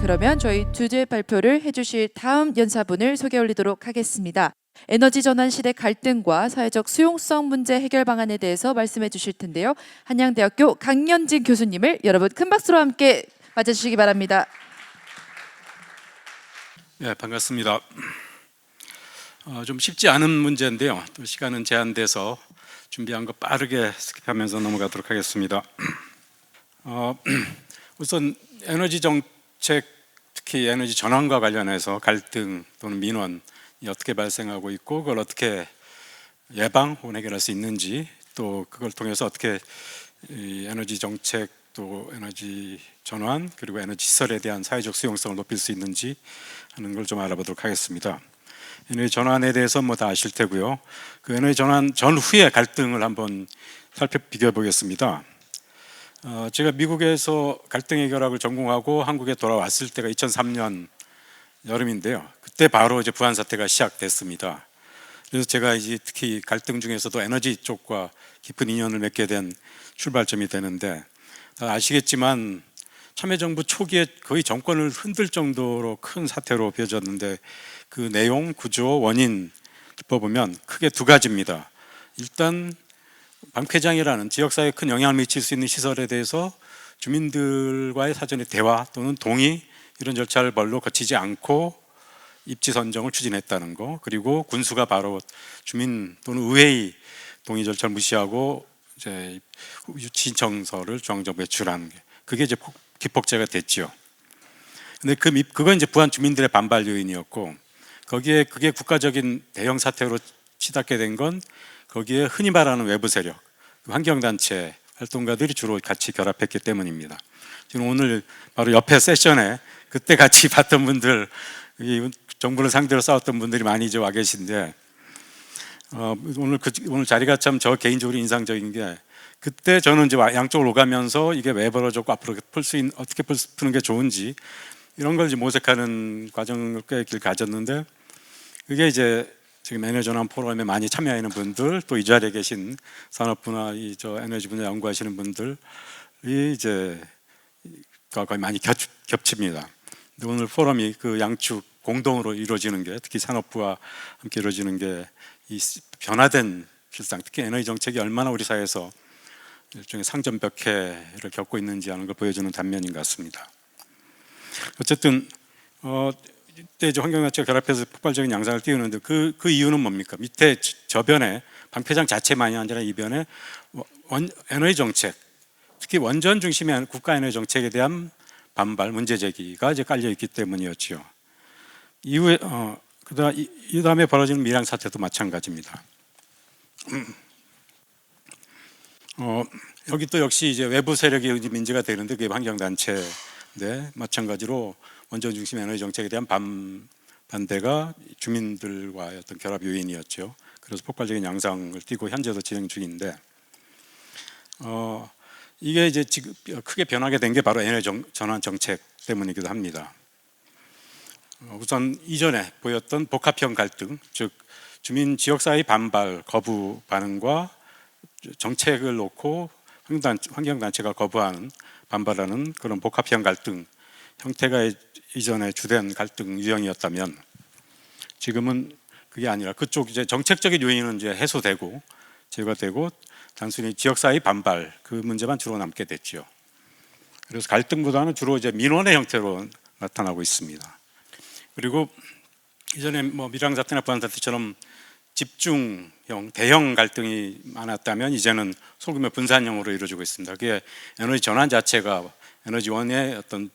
그러면 저희 주제 발표를 해주실 다음 연사분을 소개 올리도록 하겠습니다. 에너지 전환 시대 갈등과 사회적 수용성 문제 해결 방안에 대해서 말씀해 주실 텐데요. 한양대학교 강연진 교수님을 여러분 큰 박수로 함께 맞아주시기 바랍니다. 네, 반갑습니다. 좀 쉽지 않은 문제인데요. 또 시간은 제한돼서 준비한 거 빠르게 스킵하면서 넘어가도록 하겠습니다. 우선 에너지 정책, 특히 에너지 전환과 관련해서 갈등 또는 민원이 어떻게 발생하고 있고 그걸 어떻게 예방 혹은 해결할 수 있는지, 또 그걸 통해서 어떻게 이 에너지 정책 또 에너지 전환 그리고 에너지 시설에 대한 사회적 수용성을 높일 수 있는지 하는 걸 좀 알아보도록 하겠습니다. 에너지 전환에 대해서 뭐 다 아실 테고요. 그 에너지 전환 전후의 갈등을 한번 비교해 보겠습니다. 제가 미국에서 갈등 해결학을 전공하고 한국에 돌아왔을 때가 2003년 여름인데요. 그때 바로 이제 부안 사태가 시작됐습니다. 그래서 제가 이제 특히 갈등 중에서도 에너지 쪽과 깊은 인연을 맺게 된 출발점이 되는데, 아시겠지만 참여정부 초기에 거의 정권을 흔들 정도로 큰 사태로 벼졌는데, 그 내용, 구조, 원인 짚어보면 크게 두 가지입니다. 일단 방폐장이라는 지역사회에 큰 영향을 미칠 수 있는 시설에 대해서 주민들과의 사전의 대화 또는 동의, 이런 절차를 별로 거치지 않고 입지 선정을 추진했다는 거, 그리고 군수가 바로 주민 또는 의회의 동의 절차를 무시하고 이제 신청서를 중앙정부에 제출하는 게, 그게 이제 기폭제가 됐죠. 근데 그건 이제 부안 주민들의 반발 요인이었고, 거기에 그게 국가적인 대형 사태로 치닫게 된 건 거기에 흔히 말하는 외부 세력, 환경단체 활동가들이 주로 같이 결합했기 때문입니다. 지금 오늘 바로 옆에 세션에 그때 같이 봤던 분들, 이 정부를 상대로 싸웠던 분들이 많이 이제 와 계신데, 오늘 자리가 참 저 개인적으로 인상적인 게, 그때 저는 이제 양쪽을 오가면서 이게 왜 벌어졌고 앞으로 어떻게 푸는 게 좋은지 이런 걸 이제 모색하는 과정을 꽤 길 가졌는데, 그게 이제 지금 에너지 전환 포럼에 많이 참여하는 분들, 또 이 자리에 계신 산업부나 에너지 분야 연구하시는 분들이 이제 거의 많이 겹칩니다. 근데 오늘 포럼이 그 양측 공동으로 이루어지는 게, 특히 산업부와 함께 이루어지는 게 이 변화된 실상, 특히 에너지 정책이 얼마나 우리 사회에서 일종의 상전벽해를 겪고 있는지 하는 걸 보여주는 단면인 것 같습니다. 어쨌든 이때 이제 환경단체가 결합해서 폭발적인 양상을 띄우는데, 그 이유는 뭡니까? 밑에 저변에 방폐장 자체만이 아니라 이변에 에너지 정책, 특히 원전 중심의 국가 에너지 정책에 대한 반발, 문제 제기가 이제 깔려 있기 때문이었죠. 이후에 이 다음에 벌어지는 밀양 사태도 마찬가지입니다. 여기 또 역시 이제 외부 세력이 문제가 되는데, 그게 환경단체인데, 마찬가지로 원전 중심 에너지 정책에 대한 반대가 주민들과의 어떤 결합 요인이었죠. 그래서 폭발적인 양상을 띠고 현재도 진행 중인데, 이게 이제 지금 크게 변하게 된 게 바로 에너지 전환 정책 때문이기도 합니다. 우선 이전에 보였던 복합형 갈등, 즉 주민 지역사회의 반발, 거부 반응과 정책을 놓고 환경단체가 거부하는, 반발하는 그런 복합형 갈등 형태가 이전에 주된 갈등 유형이었다면, 지금은 그게 아니라 그쪽 이제 정책적인 요인은 이제 해소되고 제거되고 단순히 지역사회의 반발, 그 문제만 주로 남게 됐죠. 그래서 갈등보다는 주로 이제 민원의 형태로 나타나고 있습니다. 그리고 이전에 뭐 밀양 사태나 부안 사태처럼 집중형 대형 갈등이 많았다면, 이제는 소규모 분산형으로 이루어지고 있습니다. 그게 에너지 전환 자체가 에너지원의 어떤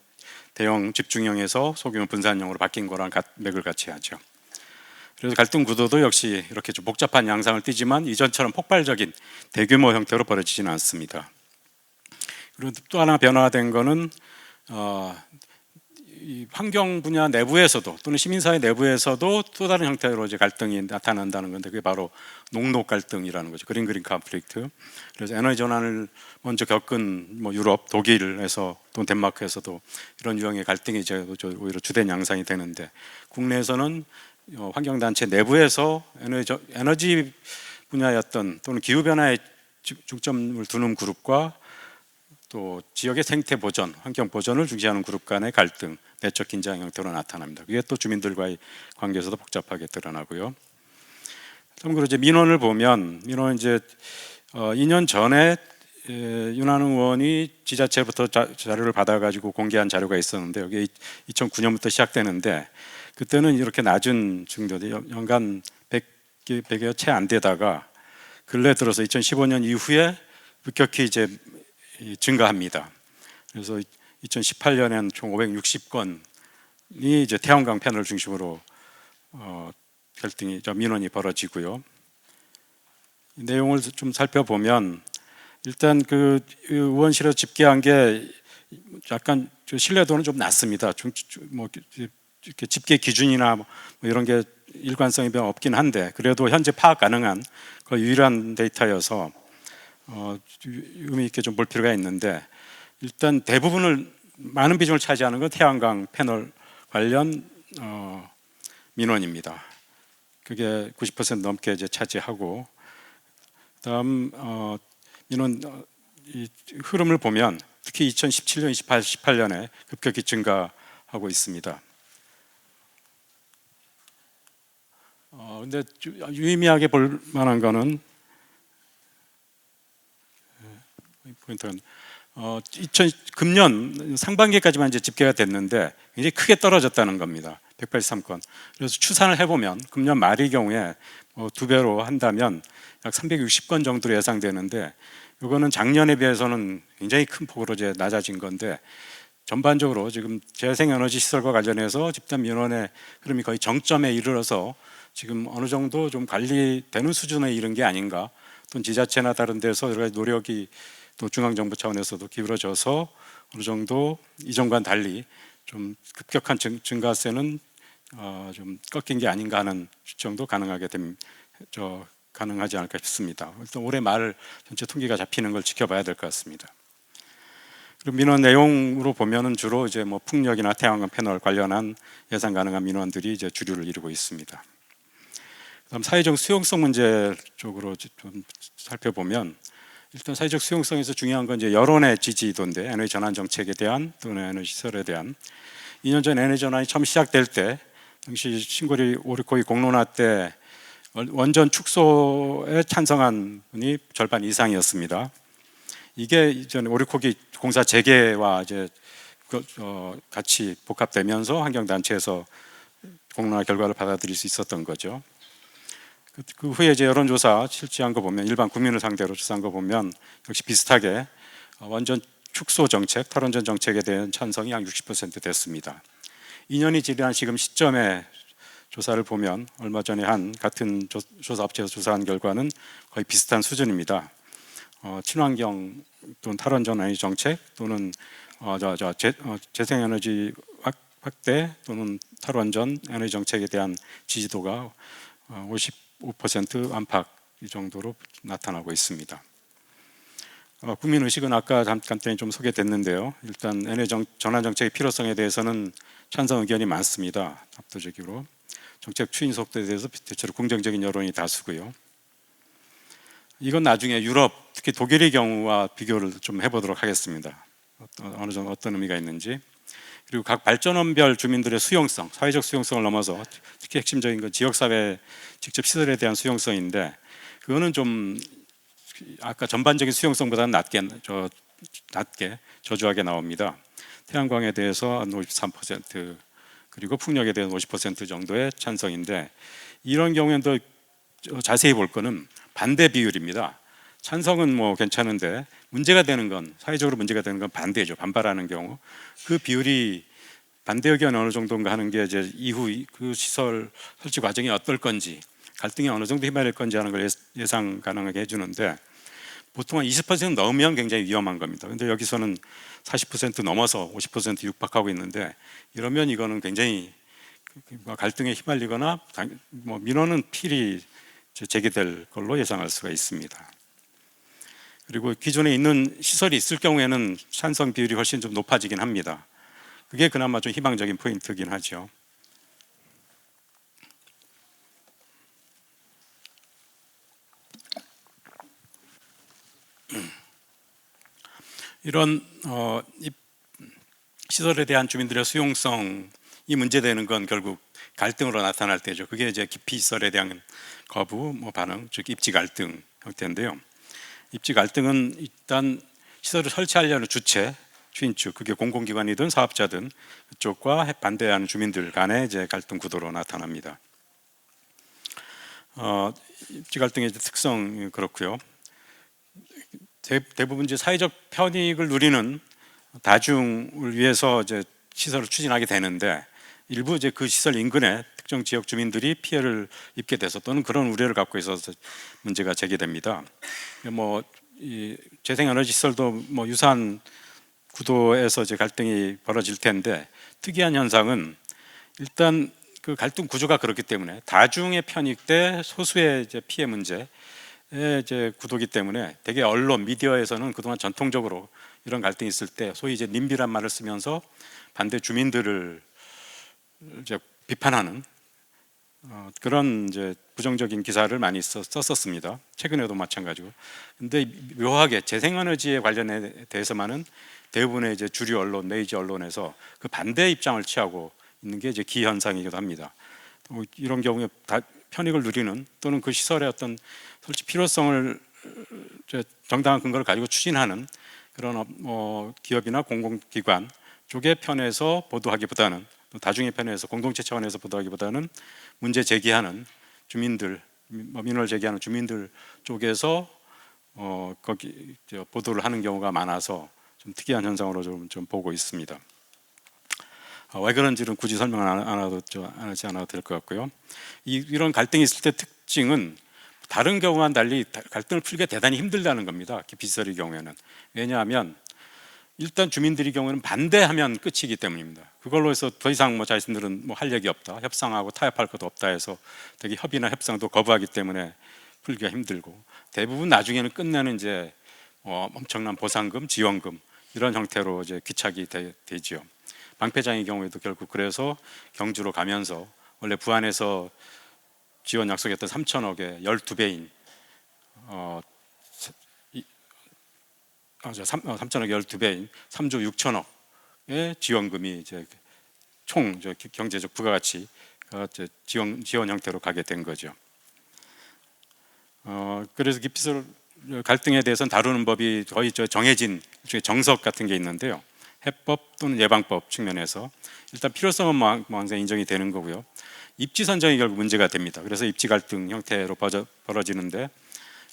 대형 집중형에서 소규모 분산형으로 바뀐 거랑 맥을 같이 하죠. 그래서 갈등 구도도 역시 이렇게 좀 복잡한 양상을 띠지만 이전처럼 폭발적인 대규모 형태로 벌어지지는 않습니다. 그리고 또 하나 변화된 거는 이 환경 분야 내부에서도 또는 시민사회 내부에서도 또 다른 형태로 이제 갈등이 나타난다는 건데, 그게 바로 농록 갈등이라는 거죠. 그린 컨플릭트. 그래서 에너지 전환을 먼저 겪은 뭐 유럽, 독일에서 또 덴마크에서도 이런 유형의 갈등이 이제 오히려 주된 양상이 되는데, 국내에서는 환경단체 내부에서 에너지 분야였던 또는 기후 변화에 중점을 두는 그룹과 또 지역의 생태 보전, 환경 보전을 중시하는 그룹 간의 갈등, 내적 긴장 형태로 나타납니다. 그게 또 주민들과의 관계에서도 복잡하게 드러나고요. 참고로 이제 민원을 보면 민원은 이제 2년 전에 윤한홍 의원이 지자체부터 자료를 받아가지고 공개한 자료가 있었는데 여기 2009년부터 시작되는데 그때는 이렇게 낮은 증가율 연간 100여 채 안 되다가 근래 들어서 2015년 이후에 급격히 이제 증가합니다. 그래서 2018년에는 총 560건이 이제 태양광 패널 중심으로 민원이 벌어지고요. 이 내용을 좀 살펴보면 일단 그 의원실에서 집계한 게 약간 신뢰도는 좀 낮습니다. 뭐 이렇게 집계 기준이나 뭐 이런 게 일관성이 별로 없긴 한데 그래도 현재 파악 가능한 거의 유일한 데이터여서 의미 있게 좀 볼 필요가 있는데 일단 대부분을 많은 비중을 차지하는 건 태양광 패널 관련 민원입니다. 그게 90% 넘게 이제 차지하고 그다음 민원 이 흐름을 보면 특히 2017년, 18년에 급격히 증가하고 있습니다. 근데 유의미하게 볼 만한 거는 포인트는 금년 상반기까지만 이제 집계가 됐는데 굉장히 크게 떨어졌다는 겁니다. 183건. 그래서 추산을 해보면 금년 말의 경우에 2배로 한다면 약 360건 정도로 예상되는데 이거는 작년에 비해서는 굉장히 큰 폭으로 이제 낮아진 건데 전반적으로 지금 재생에너지 시설과 관련해서 집단 민원의 흐름이 거의 정점에 이르러서 지금 어느 정도 좀 관리되는 수준에 이른 게 아닌가 또는 지자체나 다른 데서 여러 가지 노력이 또 중앙정부 차원에서도 기울어져서 어느 정도 이전과는 달리 좀 급격한 증가세는 좀 꺾인 게 아닌가 하는 추정도 가능하지 않을까 싶습니다. 일단 올해 말 전체 통계가 잡히는 걸 지켜봐야 될 것 같습니다. 그리고 민원 내용으로 보면은 주로 이제 뭐 풍력이나 태양광 패널 관련한 예상 가능한 민원들이 이제 주류를 이루고 있습니다. 그다음 사회적 수용성 문제 쪽으로 좀 살펴보면 일단 사회적 수용성에서 중요한 건 이제 여론의 지지도인데 에너지 전환 정책에 대한 또는 에너지 시설에 대한 2년 전 에너지 전환이 처음 시작될 때 당시 신고리 오리코이 공론화 때 원전 축소에 찬성한 분이 절반 이상이었습니다. 이게 이제 오리코기 공사 재개와 이제 같이 복합되면서 환경단체에서 공론화 결과를 받아들일 수 있었던 거죠. 그 후에 이제 여론조사 실시한 거 보면 일반 국민을 상대로 조사한 거 보면 역시 비슷하게 원전 축소 정책, 탈원전 정책에 대한 찬성이 약 60% 됐습니다. 2년이 지난 지금 시점에 조사를 보면 얼마 전에 한 같은 조사업체에서 조사한 결과는 거의 비슷한 수준입니다. 친환경 또는 탈원전 에너지 정책 또는 재생에너지 확대 또는 탈원전 에너지 정책에 대한 지지도가 55% 안팎 이 정도로 나타나고 있습니다. 국민의식은 아까 잠깐 좀 소개됐는데요. 일단 에너지 전환 정책의 필요성에 대해서는 찬성 의견이 많습니다. 압도적으로. 정책 추진 속도에 대해서 대체로 긍정적인 여론이 다수고요. 이건 나중에 유럽, 특히 독일의 경우와 비교를 좀 해보도록 하겠습니다. 어느 정도 어떤 의미가 있는지. 그리고 각 발전원별 주민들의 수용성, 사회적 수용성을 넘어서 특히 핵심적인 건 지역사회 직접 시설에 대한 수용성인데 그거는 좀 아까 전반적인 수용성보다는 낮게 저조하게 나옵니다. 태양광에 대해서 한 53% 그리고 풍력에 대해서 50% 정도의 찬성인데 이런 경우에는 더 자세히 볼 거는 반대 비율입니다. 찬성은 뭐 괜찮은데 문제가 되는 건 사회적으로 문제가 되는 건 반대죠. 반발하는 경우 그 비율이 반대 의견이 어느 정도인가 하는 게 이제 이후 그 시설 설치 과정이 어떨 건지 갈등이 어느 정도 휘말릴 건지 하는 걸 예상 가능하게 해주는데 보통 한 20% 넘으면 굉장히 위험한 겁니다. 근데 여기서는 40% 넘어서 50% 육박하고 있는데 이러면 이거는 굉장히 갈등에 휘말리거나 뭐 민원은 필히 제기될 걸로 예상할 수가 있습니다. 그리고 기존에 있는 시설이 있을 경우에는 찬성 비율이 훨씬 좀 높아지긴 합니다. 그게 그나마 좀 희망적인 포인트긴 하죠. 이런 시설에 대한 주민들의 수용성이 문제되는 건 결국 갈등으로 나타날 때죠. 그게 이제 기피 시설에 대한 거부, 반응, 즉 입지 갈등 형태인데요. 입지 갈등은 일단 시설을 설치하려는 주체, 주인측, 그게 공공기관이든 사업자든 그쪽과 반대하는 주민들 간의 이제 갈등 구도로 나타납니다. 입지 갈등의 이제 특성이 그렇고요. 대부분 이제 사회적 편익을 누리는 다중을 위해서 이제 시설을 추진하게 되는데 일부 이제 그 시설 인근의 특정 지역 주민들이 피해를 입게 돼서 또는 그런 우려를 갖고 있어서 문제가 제기됩니다. 이 재생에너지 시설도 유사한 구도에서 이제 갈등이 벌어질 텐데 특이한 현상은 일단 그 갈등 구조가 그렇기 때문에 다중의 편익 대 소수의 이제 피해 문제의 이제 구도기 때문에 되게 언론 미디어에서는 그동안 전통적으로 이런 갈등이 있을 때 소위 이제 님비란 말을 쓰면서 반대 주민들을 이제 비판하는 그런 이제 부정적인 기사를 많이 썼었습니다. 최근에도 마찬가지고. 근데 묘하게 재생에너지에 관련해 대해서만은 대부분의 이제 주류 언론, 메이저 언론에서 그 반대 입장을 취하고 있는 게 이제 기현상이기도 합니다. 이런 경우에 편익을 누리는 또는 그 시설의 어떤 설치 필요성을 정당한 근거를 가지고 추진하는 그런 기업이나 공공기관 쪽의 편에서 보도하기보다는 다중의 편에서 공동체 차원에서 보도하기보다는 문제 제기하는 주민들, 민원을 제기하는 주민들 쪽에서 거기 보도를 하는 경우가 많아서 좀 특이한 현상으로 좀 보고 있습니다. 왜 그런지는 굳이 설명 안 하지 않아도 될 것 같고요. 이런 갈등이 있을 때 특징은 다른 경우와는 달리 갈등을 풀기가 대단히 힘들다는 겁니다. 기피시설의 경우에는. 왜냐하면 일단 주민들의 경우에는 반대하면 끝이기 때문입니다. 그걸로 해서 더 이상 자신들은 할 얘기 없다, 협상하고 타협할 것도 없다 해서 되게 협의나 협상도 거부하기 때문에 풀기가 힘들고 대부분 나중에는 끝내는 이제 엄청난 보상금, 지원금 이런 형태로 이제 귀착이 되지요. 방패장의 경우에도 결국 그래서 경주로 가면서 원래 부안에서 지원 약속했던 3천억의 12배인 3천억 12배인 3조 6천억의 지원금이 이제 총 경제적 부가가치가 지원 형태로 가게 된 거죠. 그래서 기피시설 갈등에 대해서는 다루는 법이 거의 정해진 정석 같은 게 있는데요. 해법 또는 예방법 측면에서 일단 필요성은 항상 인정이 되는 거고요. 입지 선정이 결국 문제가 됩니다. 그래서 입지 갈등 형태로 벌어지는데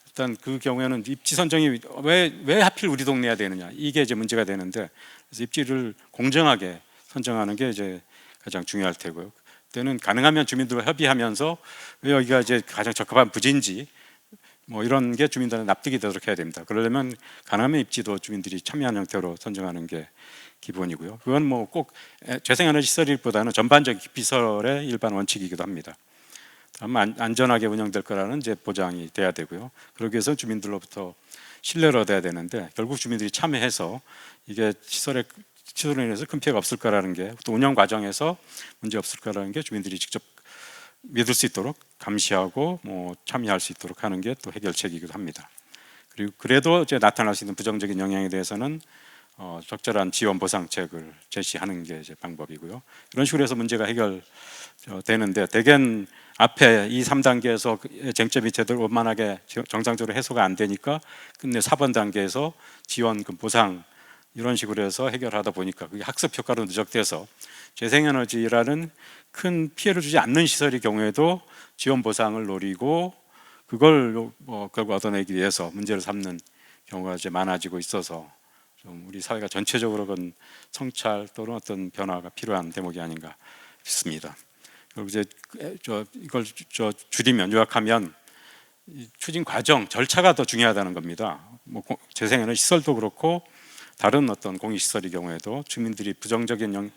일단 그 경우에는 입지 선정이 왜 하필 우리 동네야 되느냐 이게 이제 문제가 되는데 그래서 입지를 공정하게 선정하는 게 이제 가장 중요할 테고요. 그때는 가능하면 주민들과 협의하면서 왜 여기가 이제 가장 적합한 부지인지 이런 게 주민들한테 납득이 되도록 해야 됩니다. 그러려면 가능하면 입지도 주민들이 참여하는 형태로 선정하는 게 기본이고요. 그건 꼭 재생에너지 시설보다는 전반적인 기피시설의 일반 원칙이기도 합니다. 다만 안전하게 운영될 거라는 이제 보장이 돼야 되고요. 그러기 위해서 주민들로부터 신뢰를 얻어야 되는데 결국 주민들이 참여해서 이게 시설로 인해서 큰 피해가 없을 거라는 게 또 운영 과정에서 문제 없을 거라는 게 주민들이 직접 믿을 수 있도록 감시하고 참여할 수 있도록 하는 게 또 해결책이기도 합니다. 그리고 그래도 이제 나타날 수 있는 부정적인 영향에 대해서는 적절한 지원 보상책을 제시하는 게 이제 방법이고요. 이런 식으로 해서 문제가 해결되는데 대개는 앞에 2, 3단계에서 쟁점이 제대로 원만하게 정상적으로 해소가 안 되니까 끝내 4번 단계에서 지원금 보상 이런 식으로 해서 해결하다 보니까 그게 학습 효과로 누적돼서 재생에너지라는 큰 피해를 주지 않는 시설의 경우에도 지원 보상을 노리고 그걸 결국 얻어내기 위해서 문제를 삼는 경우가 이제 많아지고 있어서 좀 우리 사회가 전체적으로 그런 성찰 또는 어떤 변화가 필요한 대목이 아닌가 싶습니다. 그리고 이제 이걸 줄이면 요약하면 추진 과정 절차가 더 중요하다는 겁니다. 재생에너지 시설도 그렇고 다른 어떤 공익시설의 경우에도 주민들이 부정적인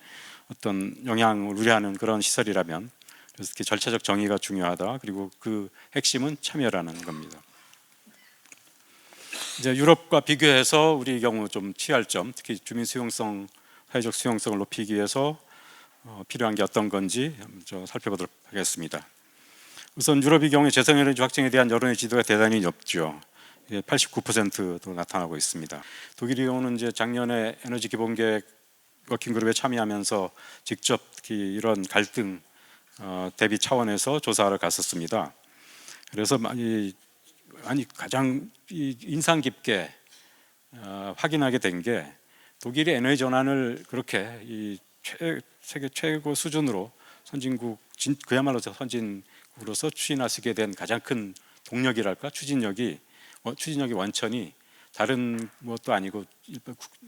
어떤 영향을 우려하는 그런 시설이라면 그래서 특히 절차적 정의가 중요하다. 그리고 그 핵심은 참여라는 겁니다. 이제 유럽과 비교해서 우리 경우 좀 취할 점, 특히 주민 수용성, 사회적 수용성을 높이기 위해서 필요한 게 어떤 건지 좀 살펴보도록 하겠습니다. 우선 유럽의 경우에 재생에너지 확장에 대한 여론의 지도가 대단히 높죠. 89%도 나타나고 있습니다. 독일의 경우는 이제 작년에 에너지 기본계획 워킹그룹에 참여하면서 직접 특히 이런 갈등 대비 차원에서 조사를 갔었습니다. 그래서 가장 인상 깊게 확인하게 된 게 독일이 에너지 전환을 그렇게 세계 최고 수준으로 그야말로 선진국으로서 추진하시게 된 가장 큰 동력이랄까 추진력이 원천이 다른 무엇도 아니고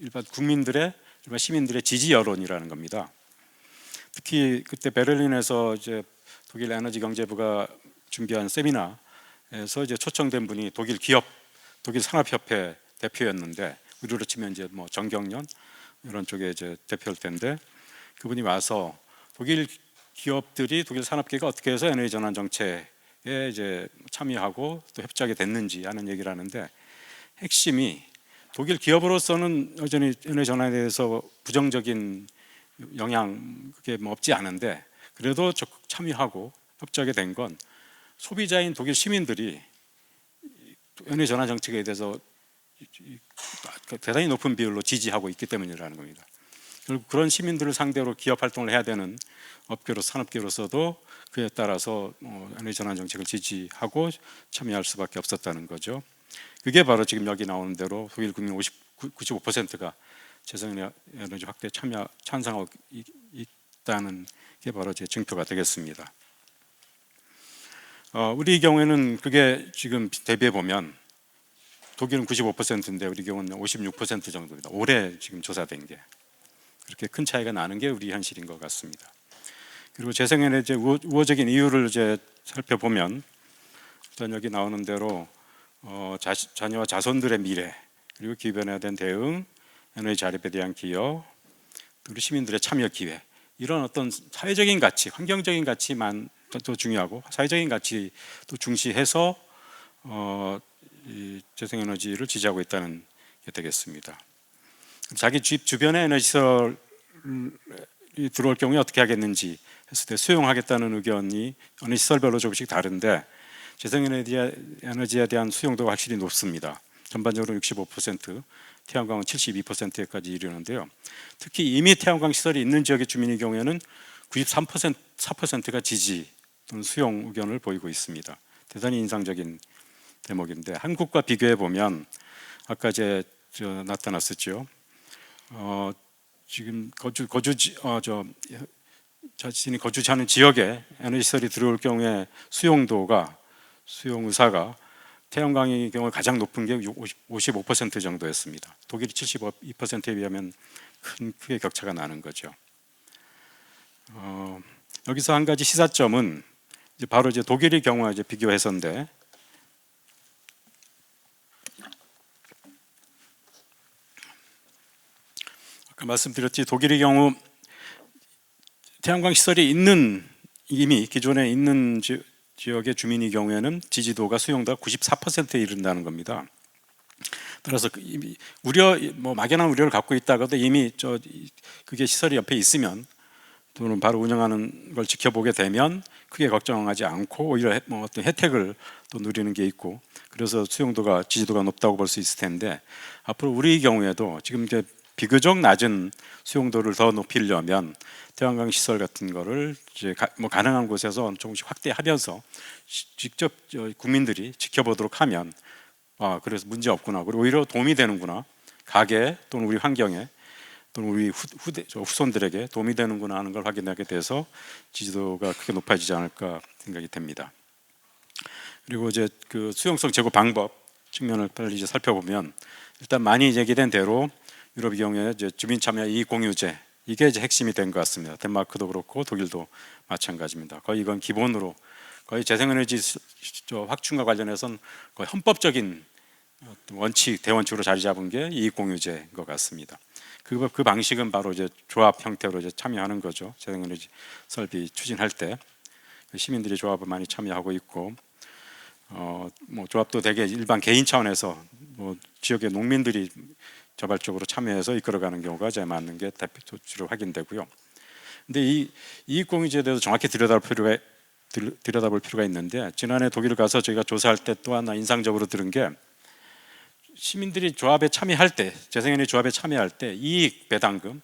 일반 국민들의 일반 시민들의 지지 여론이라는 겁니다. 특히 그때 베를린에서 이제 독일 에너지 경제부가 준비한 세미나에서 이제 초청된 분이 독일 산업협회 대표였는데 우리로 치면 이제 뭐 정경련 이런 쪽에 이제 대표일 텐데 그분이 와서 독일 기업들이 독일 산업계가 어떻게 해서 에너지 전환 정책에 이제 참여하고 또 협조하게 됐는지 하는 얘기를 하는데 핵심이 독일 기업으로서는 여전히 에너지 전환에 대해서 부정적인 영향 그게 뭐 없지 않은데 그래도 적극 참여하고 협조하게 된 건 소비자인 독일 시민들이 에너지 전환 정책에 대해서 대단히 높은 비율로 지지하고 있기 때문이라는 겁니다. 결국 그런 시민들을 상대로 기업 활동을 해야 되는 산업계로서도 그에 따라서 에너지 전환 정책을 지지하고 참여할 수밖에 없었다는 거죠. 그게 바로 지금 여기 나오는 대로 독일 국민 95%가 재생에너지 확대 찬성하고 있다는 게 바로 제 증표가 되겠습니다. 우리 경우에는 그게 지금 대비해 보면 독일은 95%인데 우리 경우는 56% 정도입니다. 올해 지금 조사된 게 그렇게 큰 차이가 나는 게 우리 현실인 것 같습니다. 그리고 재생에너지 우호적인 이유를 이제 살펴보면 일단 여기 나오는 대로 자녀와 자손들의 미래 그리고 기후변화에 대한 대응, 에너지 자립에 대한 기여, 우리 시민들의 참여 기회 이런 어떤 사회적인 가치, 환경적인 가치만 또 중요하고 사회적인 가치도 중시해서 이 재생에너지를 지지하고 있다는 게 되겠습니다. 자기 집 주변에 에너지 시설이 들어올 경우에 어떻게 하겠는지 했을 때 수용하겠다는 의견이 어느 시설별로 조금씩 다른데 재생에너지에 대한 수용도가 확실히 높습니다. 전반적으로 65%, 태양광은 72%까지 이르는데요. 특히 이미 태양광 시설이 있는 지역의 주민의 경우에는 93%가 지지 또는 수용 의견을 보이고 있습니다. 대단히 인상적인 대목인데 한국과 비교해 보면 아까 나타났었죠. 지금 자신이 거주지 않은 지역에 에너지 시설이 들어올 경우에 수용 의사가 태양광의 경우 가장 높은 게 55% 정도였습니다. 독일이 72%에 비하면 크게 격차가 나는 거죠. 여기서 한 가지 시사점은 바로 독일의 경우와 비교해서인데 아까 말씀드렸지 독일의 경우 태양광 시설이 이미 기존에 있는 지역의 주민의 경우에는 지지도가 수용도가 94%에 이른다는 겁니다. 따라서 막연한 우려를 갖고 있다가도 이미 그게 시설이 옆에 있으면 또는 바로 운영하는 걸 지켜보게 되면 크게 걱정하지 않고 오히려 어떤 혜택을 또 누리는 게 있고 그래서 지지도가 높다고 볼 수 있을 텐데 앞으로 우리 경우에도 지금 이제 비교적 낮은 수용도를 더 높이려면 태양광 시설 같은 거를 가능한 곳에서 조금씩 확대하면서 직접 국민들이 지켜보도록 하면 그래서 문제 없구나 그리고 오히려 도움이 되는구나 가게 또는 우리 환경에 또는 우리 후손들에게 도움이 되는구나 하는 걸 확인하게 돼서 지지도가 크게 높아지지 않을까 생각이 됩니다. 그리고 그 수용성 제고 방법 측면을 빨리 살펴보면 일단 많이 제기된 대로 유럽의 경우에 주민 참여 이익 공유제 이게 핵심이 된 것 같습니다. 덴마크도 그렇고 독일도 마찬가지입니다. 거의 이건 기본으로 거의 재생에너지 확충과 관련해서는 거의 헌법적인 대원칙으로 자리 잡은 게 이익 공유제인 것 같습니다. 그 방식은 바로 조합 형태로 참여하는 거죠. 재생에너지 설비 추진할 때 시민들이 조합을 많이 참여하고 있고 조합도 대개 일반 개인 차원에서 지역의 농민들이 자발적으로 참여해서 이끌어가는 경우가 많은 게 주로 확인되고요. 근데 이 이익공유제에 대해서 정확히 들여다볼 필요가 있는데 지난해 독일을 가서 저희가 조사할 때 또 하나 인상적으로 들은 게 시민들이 조합에 참여할 때, 재생에너지 조합에 참여할 때 이익 배당금,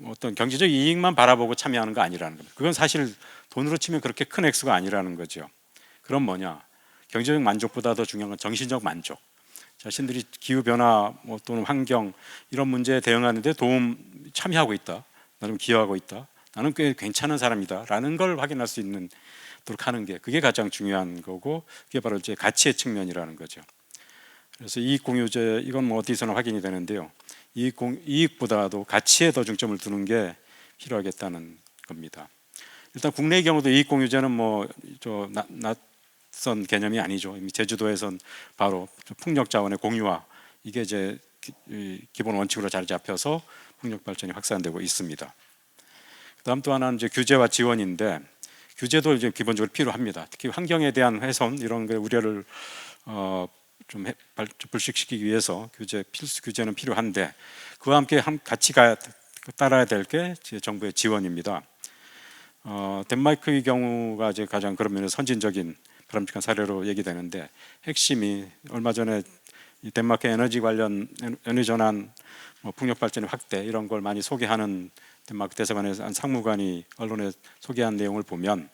어떤 경제적 이익만 바라보고 참여하는 거 아니라는 겁니다. 그건 사실 돈으로 치면 그렇게 큰 액수가 아니라는 거죠. 그럼 뭐냐? 경제적 만족보다 더 중요한 건 정신적 만족. 자신들이 기후 변화 또는 환경 이런 문제에 대응하는데 참여하고 있다. 나는 기여하고 있다. 나는 꽤 괜찮은 사람이다라는 걸 확인할 수 있도록 하는 게 그게 가장 중요한 거고 그게 바로 이제 가치의 측면이라는 거죠. 그래서 이익공유제 이건 뭐 어디서나 확인이 되는데요. 이익보다도 가치에 더 중점을 두는 게 필요하겠다는 겁니다. 일단 국내의 경우도 이익공유제는 낯선 개념이 아니죠. 이미 제주도에선 바로 풍력 자원의 공유화 이게 이제 기본 원칙으로 자리 잡혀서 풍력 발전이 확산되고 있습니다. 그다음 또 하나는 이제 규제와 지원인데 규제도 이제 기본적으로 필요합니다. 특히 환경에 대한 훼손 이런 게 우려를 좀 불식시키기 위해서 필수 규제는 필요한데 그와 함께 같이 따라야 될 게 정부의 지원입니다. 덴마크의 경우가 이제 가장 그런 면에서 선진적인 바람직한 사례로 얘기되는데 핵심이 얼마 전에 이 덴마크 에너지 관련 에너지 전환, 풍력 발전의 확대 이런 걸 많이 소개하는 덴마크 대사관의 한 상무관이 언론에 소개한 내용을 보면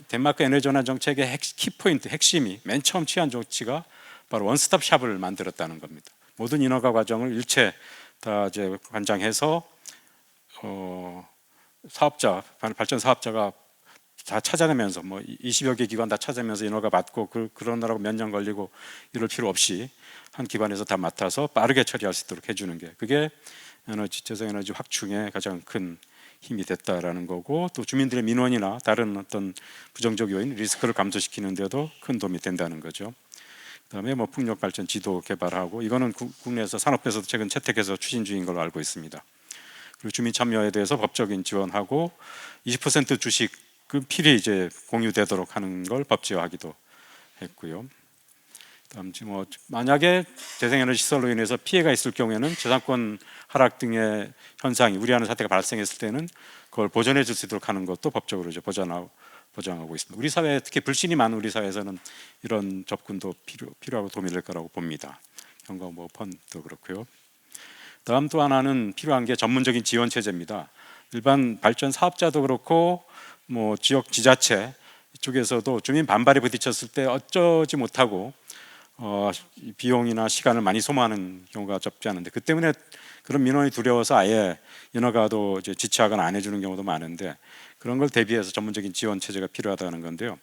덴마크 에너지 전환 정책의 키포인트 핵심이 맨 처음 취한 조치가 바로 원스톱 샵을 만들었다는 겁니다. 모든 인허가 과정을 일체 다 이제 관장해서 발전 사업자가 다 찾아내면서 20여 개 기관 다 찾아내면서 인허가 받고 그러느라고 몇 년 걸리고 이럴 필요 없이 한 기관에서 다 맡아서 빠르게 처리할 수 있도록 해주는 게 그게 재생에너지 확충에 가장 큰 힘이 됐다라는 거고 또 주민들의 민원이나 다른 어떤 부정적 요인 리스크를 감소시키는 데도 큰 도움이 된다는 거죠. 그다음에 풍력 발전 지도 개발하고 이거는 국내에서 산업부에서도 최근 채택해서 추진 중인 걸로 알고 있습니다. 그리고 주민 참여에 대해서 법적인 지원하고 20% 주식 필히 이제 공유되도록 하는 걸 법제화하기도 했고요. 그다음 만약에 재생에너지 시설로 인해서 피해가 있을 경우에는 저작권 하락 등의 현상이 우려하는 사태가 발생했을 때는 그걸 보전해 줄 수 있도록 하는 것도 법적으로 이제 보장하고 있습니다. 우리 사회 특히 불신이 많은 우리 사회에서는 이런 접근도 필요하고 도움이 될 거라고 봅니다. 경과보험도 그렇고요. 다음 또 하나는 필요한 게 전문적인 지원 체제입니다. 일반 발전 사업자도 그렇고 지역 지자체 이쪽에서도 주민 반발에 부딪혔을 때 어쩌지 못하고 비용이나 시간을 많이 소모하는 경우가 적지 않은데 그 때문에 그런 민원이 두려워서 아예 인허가도 이제 지체하거나 안 해주는 경우도 많은데 그런 걸 대비해서 전문적인 지원 체제가 필요하다는 건데요.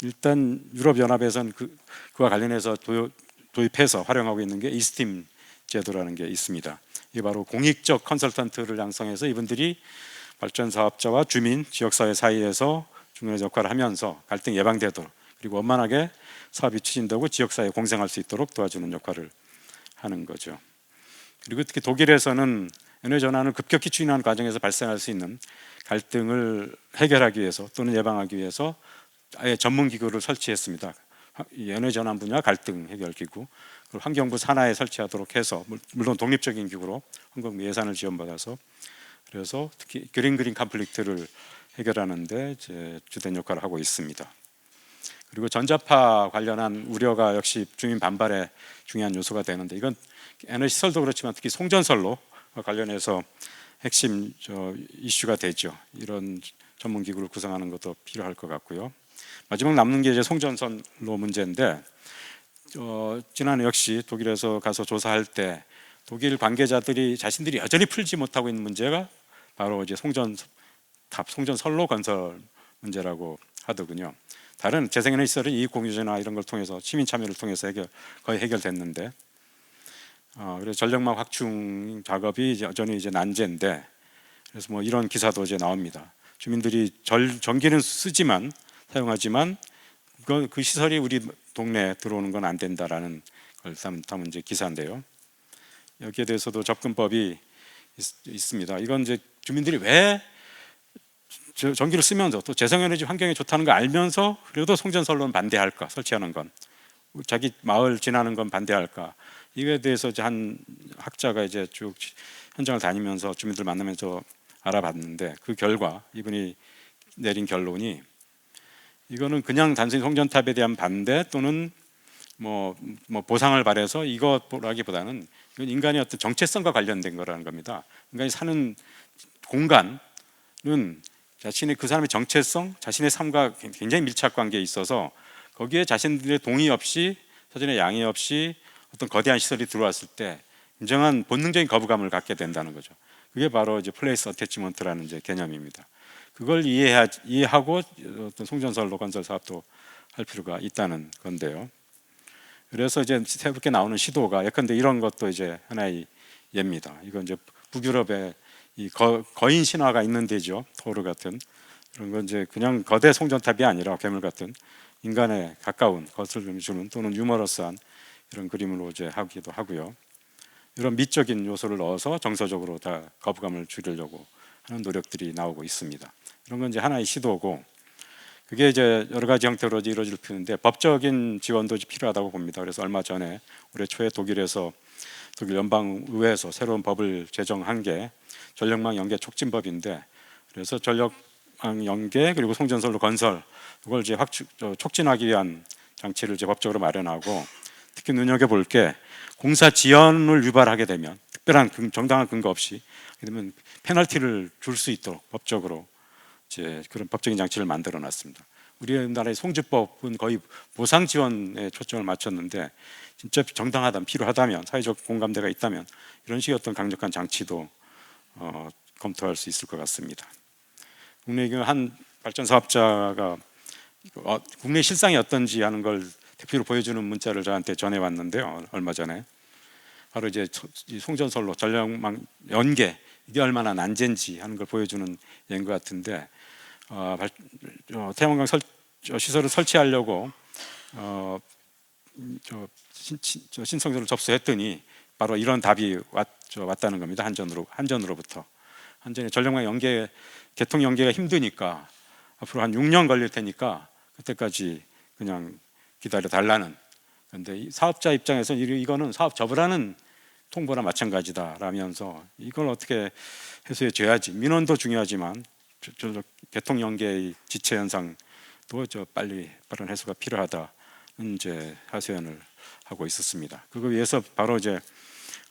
일단 유럽연합에서는 그와 관련해서 도입해서 활용하고 있는 게 이스팀 제도라는 게 있습니다. 이게 바로 공익적 컨설턴트를 양성해서 이분들이 발전 사업자와 주민, 지역사회 사이에서 중요한 역할을 하면서 갈등 예방되도록 그리고 원만하게 사업이 추진되고 지역사회에 공생할 수 있도록 도와주는 역할을 하는 거죠. 그리고 특히 독일에서는 에너지 전환을 급격히 추진하는 과정에서 발생할 수 있는 갈등을 해결하기 위해서 또는 예방하기 위해서 아예 전문 기구를 설치했습니다. 에너지 전환 분야 갈등 해결 기구, 환경부 산하에 설치하도록 해서 물론 독립적인 기구로 환경부 예산을 지원받아서 그래서 특히 그린 컨플릭트를 해결하는데 주된 역할을 하고 있습니다. 그리고 전자파 관련한 우려가 역시 주민 반발의 중요한 요소가 되는데 이건 에너지 시설도 그렇지만 특히 송전선로 관련해서 핵심 이슈가 되죠. 이런 전문 기구를 구성하는 것도 필요할 것 같고요. 마지막 남는 게 이제 송전선로 문제인데 지난해 역시 독일에서 가서 조사할 때 독일 관계자들이 자신들이 여전히 풀지 못하고 있는 문제가 바로 이제 송전선로 건설 문제라고 하더군요. 다른 재생에너지 시설은 이익공유제나 이런 걸 통해서 시민 참여를 통해서 거의 해결됐는데 그래서 전력망 확충 작업이 여전히 이제 난제인데 그래서 이런 기사도 이제 나옵니다. 주민들이 전기는 사용하지만 그 시설이 우리 동네에 들어오는 건 안 된다라는 걸 담은 이제 기사인데요. 여기에 대해서도 접근법이 있습니다. 이건 이제 주민들이 왜 전기를 쓰면서 또 재생에너지 환경에 좋다는 걸 알면서 그래도 송전선로는 반대할까? 설치하는 건 자기 마을 지나는 건 반대할까? 이거에 대해서 이제 한 학자가 이제 쭉 현장을 다니면서 주민들 만나면서 알아봤는데 그 결과 이분이 내린 결론이 이거는 그냥 단순히 송전탑에 대한 반대 또는 뭐 보상을 바래서 이것보다기보다는 이건 인간의 어떤 정체성과 관련된 거라는 겁니다. 인간이 사는 공간은 자신의 그 사람의 정체성, 자신의 삶과 굉장히 밀착 관계에 있어서 거기에 자신들의 동의 없이 사전에 양해 없이 어떤 거대한 시설이 들어왔을 때 굉장한 본능적인 거부감을 갖게 된다는 거죠. 그게 바로 이제 플레이스 어태치먼트라는 이제 개념입니다. 그걸 이해하고 어떤 송전선로 건설 사업도 할 필요가 있다는 건데요. 그래서 이제 새롭게 나오는 시도가 예컨대 이런 것도 이제 하나의 예입니다. 이건 이제 북유럽의 이 거인 신화가 있는 데죠. 토르 같은 그런 건 이제 그냥 거대 송전탑이 아니라 괴물 같은 인간에 가까운 것을 주는 또는 유머러스한 이런 그림으로 이제 하기도 하고요. 이런 미적인 요소를 넣어서 정서적으로 다 거부감을 줄이려고 하는 노력들이 나오고 있습니다. 이런 건 이제 하나의 시도고 그게 이제 여러 가지 형태로 이루어질 필요인데 법적인 지원도 필요하다고 봅니다. 그래서 얼마 전에 올해 초에 독일 연방의회에서 새로운 법을 제정한 게 전력망 연계 촉진법인데 그래서 전력망 연계 그리고 송전선로 건설 이걸 이제 촉진하기 위한 장치를 이제 법적으로 마련하고 특히 눈여겨볼 게 공사 지연을 유발하게 되면 특별한 정당한 근거 없이 그러면 페널티를 줄 수 있도록 법적으로 이제 그런 법적인 장치를 만들어 놨습니다. 우리나라의 송지법은 거의 보상 지원에 초점을 맞췄는데 진짜 정당하다면 필요하다면 사회적 공감대가 있다면 이런 식의 어떤 강력한 장치도 검토할 수 있을 것 같습니다. 국내 한 발전 사업자가 국내 실상이 어떤지 하는 걸 대표로 보여주는 문자를 저한테 전해왔는데요. 얼마 전에 바로 이제 송전선로 전력망 연계 이게 얼마나 난제인지 하는 걸 보여주는 예인 것 같은데 태양광 시설을 설치하려고 신청서를 접수했더니 바로 이런 답이 왔다는 겁니다. 한전으로부터 한전이 전력망 연계 개통 연계가 힘드니까 앞으로 한 6년 걸릴 테니까 그때까지 그냥 기다려 달라는. 그런데 이 사업자 입장에서 이거는 사업 접으라는 통보나 마찬가지다라면서 이걸 어떻게 해소해 줘야지. 민원도 중요하지만 개통 연계의 지체 현상도 빠른 해소가 필요하다. 이제 하소연을 하고 있었습니다. 그거 위해서 바로 이제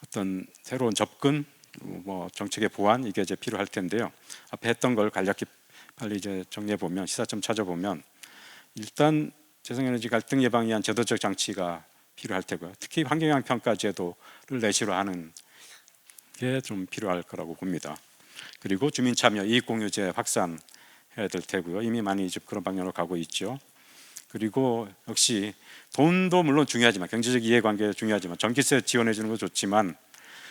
어떤 새로운 접근, 정책의 보완 이게 이제 필요할 텐데요. 앞에 했던 걸 간략히 빨리 이제 정리해 보면 시사점 찾아보면 일단 재생에너지 갈등 예방을 위한 제도적 장치가 필요할 테고요. 특히 환경영향 평가 제도를 내시로 하는 게 좀 필요할 거라고 봅니다. 그리고 주민 참여 이익 공유제 확산해야 될 테고요. 이미 많이 그런 방향으로 가고 있죠. 그리고 역시 돈도 물론 중요하지만 경제적 이해관계 중요하지만 전기세 지원해 주는 거 좋지만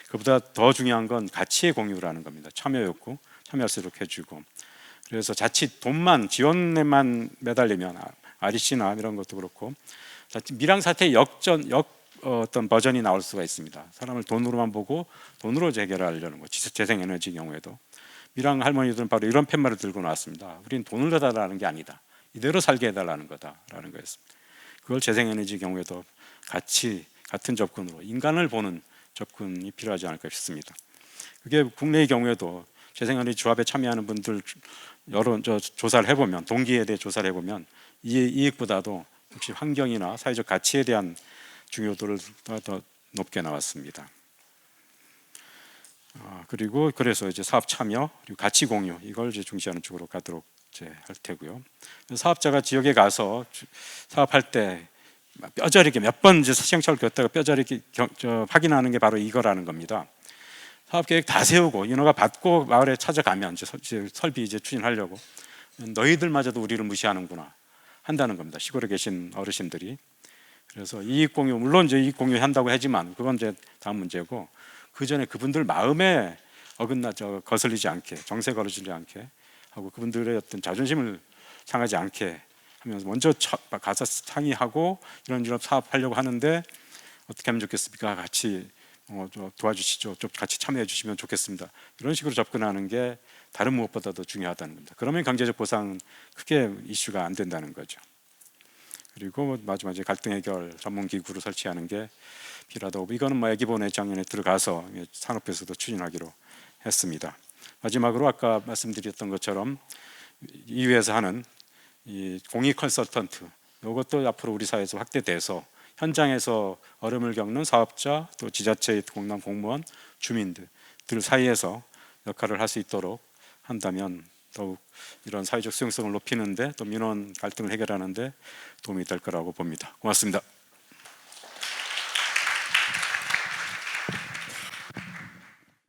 그보다 더 중요한 건 가치의 공유라는 겁니다. 참여 욕구, 참여할 수 있도록 해주고 그래서 자칫 돈만 지원에만 매달리면 REC나 이런 것도 그렇고 밀양 사태의 어떤 버전이 나올 수가 있습니다. 사람을 돈으로만 보고 돈으로 해결하려는 거. 재생에너지 경우에도 밀양 할머니들은 바로 이런 팻말을 들고 나왔습니다. 우린 돈을 더 달라는 게 아니다. 이대로 살게 해달라는 거다라는 거였습니다. 그걸 재생에너지 경우에도 같은 접근으로 인간을 보는 접근이 필요하지 않을까 싶습니다. 그게 국내의 경우에도 재생에너지 조합에 참여하는 분들 여러 조사를 해보면 동기에 대해 조사를 해보면 이익보다도 역시 환경이나 사회적 가치에 대한 중요도를 더 높게 나왔습니다. 그리고 그래서 이제 사업 참여 그리고 가치 공유 이걸 이제 중시하는 쪽으로 가도록 이제 할 테고요. 사업자가 지역에 가서 사업할 때 뼈저리게 몇 번 이제 시행착오를 겪다가 뼈저리게 확인하는 게 바로 이거라는 겁니다. 사업 계획 다 세우고 인허가 받고 마을에 찾아가면 이제 설비 이제 추진하려고 너희들마저도 우리를 무시하는구나 한다는 겁니다. 시골에 계신 어르신들이. 그래서 이익 공유 물론 이제 이익 공유 한다고 하지만 그건 이제 다음 문제고 그 전에 그분들 마음에 거슬리지 않게 정세 걸어지지 않게 하고 그분들의 어떤 자존심을 상하지 않게 하면서 먼저 가서 상의하고 이런 사업하려고 하는데 어떻게 하면 좋겠습니까? 같이 도와주시죠. 좀 같이 참여해 주시면 좋겠습니다. 이런 식으로 접근하는 게 다른 무엇보다도 중요하다는 겁니다. 그러면 경제적 보상은 크게 이슈가 안 된다는 거죠. 그리고 마지막에 갈등 해결 전문 기구를 설치하는 게 필요하다고. 이거는 애기본의 작년에 들어가서 산업부에서도 추진하기로 했습니다. 마지막으로 아까 말씀드렸던 것처럼 이회에서 하는 이 공익 컨설턴트 이것도 앞으로 우리 사회에서 확대돼서 현장에서 어려움을 겪는 사업자, 또 지자체의 공단 공무원, 주민들 사이에서 역할을 할 수 있도록 한다면 더욱 이런 사회적 수용성을 높이는데 또 민원 갈등을 해결하는데 도움이 될 거라고 봅니다. 고맙습니다.